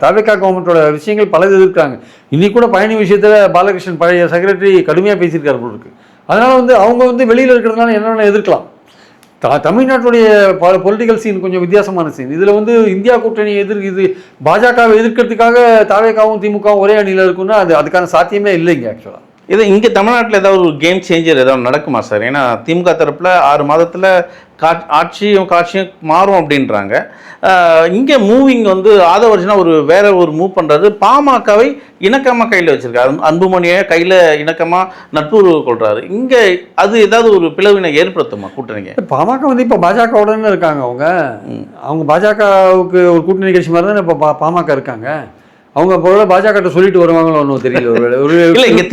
தாவேக்கா கவர்மெண்ட்டோட விஷயங்கள் பலது எதிர்க்கிறாங்க. இன்னைக்கு கூட பயணி விஷயத்தில் பாலகிருஷ்ணன் பழைய செக்ரட்டரி கடுமையாக பேசியிருக்காரு போல இருக்கு. அதனால் வந்து அவங்க வந்து வெளியில் இருக்கிறதுனால என்னென்ன எதிர்க்கலாம். தமிழ்நாட்டுடைய பொலிட்டிக்கல் சீன் கொஞ்சம் வித்தியாசமான சீன். இதில் வந்து இந்தியா கூட்டணி இது பாஜகவை எதிர்க்கிறதுக்காக தாவேக்காவும் திமுகவும் ஒரே அணியில் இருக்குன்னா அதுக்கான சாத்தியமே இல்லைங்க ஆக்சுவலாக. இது இங்கே தமிழ்நாட்டில் ஏதாவது ஒரு கேம் சேஞ்சர் ஏதாவது நடக்குமா சார்? ஏன்னா திமுக தரப்பில் 6 மாதத்தில் காட்சியும் மாறும் அப்படின்றாங்க. இங்கே மூவிங் வந்து ஆதவர்ஜனா வேற ஒரு மூவ் பண்ணுறது. பாமகவை இணக்கமாக கையில் வச்சிருக்காரு, அன்புமணியை கையில் இணக்கமாக நட்புறவு கொள்றாரு. இங்கே அது ஏதாவது ஒரு பிளவினை ஏற்படுத்துமா கூட்டணிக்கு? பாமக வந்து இப்போ பாஜகவுடனே இருக்காங்க. அவங்க பாஜகவுக்கு ஒரு கூட்டணி கட்சி மாதிரி தான் இப்போ பாமக இருக்காங்க. அவங்க போல பாஜக சொல்லிட்டு வருவாங்களோ ஒன்றும் தெரியல.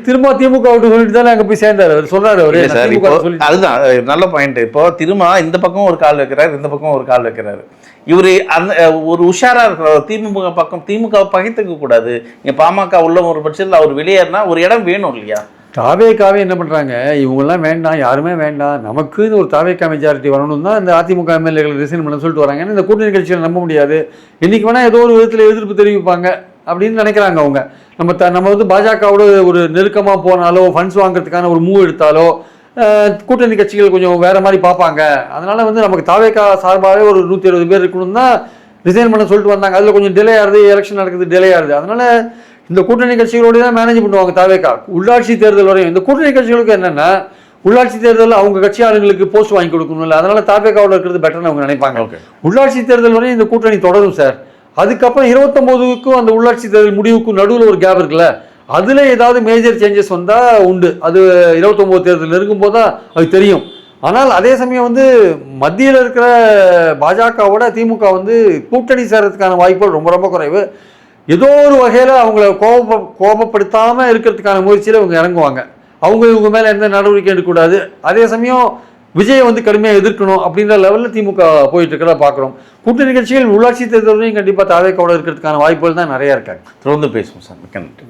திரும்ப திமுக சொல்லிட்டு தானே அங்கே போய் சேர்ந்தாரு. அவர் சொல்றாரு அதுதான் நல்ல பாயிண்ட். இப்போ திரும்ப இந்த பக்கம் ஒரு கால் வைக்கிறாரு, இந்த பக்கம் ஒரு கால் வைக்கிறாரு. இவரு அந்த ஒரு உஷாரா இருக்கிற திமுக பக்கம் திமுக பகைத்துக்க கூடாது. இங்க பாமக உள்ள ஒரு பட்சத்தில் அவர் வெளியேறினா ஒரு இடம் வேணும் இல்லையா? தாவேக்காவே என்ன பண்ணுறாங்க, இவங்கெல்லாம் வேண்டாம், யாருமே வேண்டாம், நமக்குன்னு ஒரு தாவேக்கா மெஜாரிட்டி வரணும் தான் இந்த அதிமுக எம்எல்ஏகள் ரிசைன் பண்ண சொல்லிட்டு வராங்க. ஏன்னா இந்த கூட்டணி கட்சிகளை நம்ப முடியாது. இன்றைக்கி வேணால் ஏதோ ஒரு விதத்தில் எதிர்ப்பு தெரிவிப்பாங்க அப்படின்னு நினைக்கிறாங்க அவங்க. நம்ம வந்து பாஜகவோட ஒரு நெருக்கமாக போனாலோ, ஃபண்ட்ஸ் வாங்குறதுக்கான ஒரு மூவ் எடுத்தாலோ கூட்டணி கட்சிகள் கொஞ்சம் வேறு மாதிரி பார்ப்பாங்க. அதனால் வந்து நமக்கு தாவேக்கா சார்பாகவே ஒரு 170 பேர் இருக்கணும் தான் ரிசைன் பண்ண சொல்லிட்டு வந்தாங்க. அதில் கொஞ்சம் டிலே ஆகுது, எலெக்ஷன் நடக்குது, டிலே ஆகுது. அதனால் இந்த கூட்டணி கட்சிகளோடு தான் மேனேஜ் பண்ணுவாங்க தாவேக்கா. உள்ளாட்சி தேர்தல் வரையும் இந்த கூட்டணி கட்சிகளுக்கு என்னென்னா, உள்ளாட்சி தேர்தலில் அவங்க கட்சி ஆளுங்களுக்கு போஸ்ட் வாங்கி கொடுக்கணும் இல்லை, அதனால தாவேக்காவோட இருக்கிறது பெட்டர்னு அவங்க நினைப்பாங்க. உள்ளாட்சி தேர்தல் வரையும் இந்த கூட்டணி தொடரும் சார். அதுக்கப்புறம் 29க்கும் அந்த உள்ளாட்சி தேர்தல் முடிவுக்கும் நடுவில் ஒரு கேப் இருக்குல்ல, அதில் ஏதாவது மேஜர் சேஞ்சஸ் வந்தால் உண்டு. அது 29 தேர்தல் இருக்கும்போது தான் அது தெரியும். ஆனால் அதே சமயம் வந்து மத்தியில் இருக்கிற பாஜகவோட திமுக வந்து கூட்டணி சேர்றதுக்கான வாய்ப்புகள் ரொம்ப ரொம்ப குறைவு. ஏதோ ஒரு வகையில் அவங்கள கோபப்படுத்தாமல் இருக்கிறதுக்கான முயற்சியில் இவங்க இறங்குவாங்க. இவங்க மேலே எந்த நடவடிக்கை எடுக்கக்கூடாது. அதே சமயம் விஜயை வந்து கடுமையாக எதிர்க்கணும் அப்படின்ற லெவலில் திமுக போயிட்டு இருக்கிறத பார்க்குறோம். கூட்டணி கட்சிகள் உள்ளாட்சி தேர்தலையும் கண்டிப்பாக தாவேக்காவோட இருக்கிறதுக்கான வாய்ப்புகள் தான் நிறையா இருக்காங்க. தொடர்ந்து பேசுவோம் சார். மிக்க நன்றி.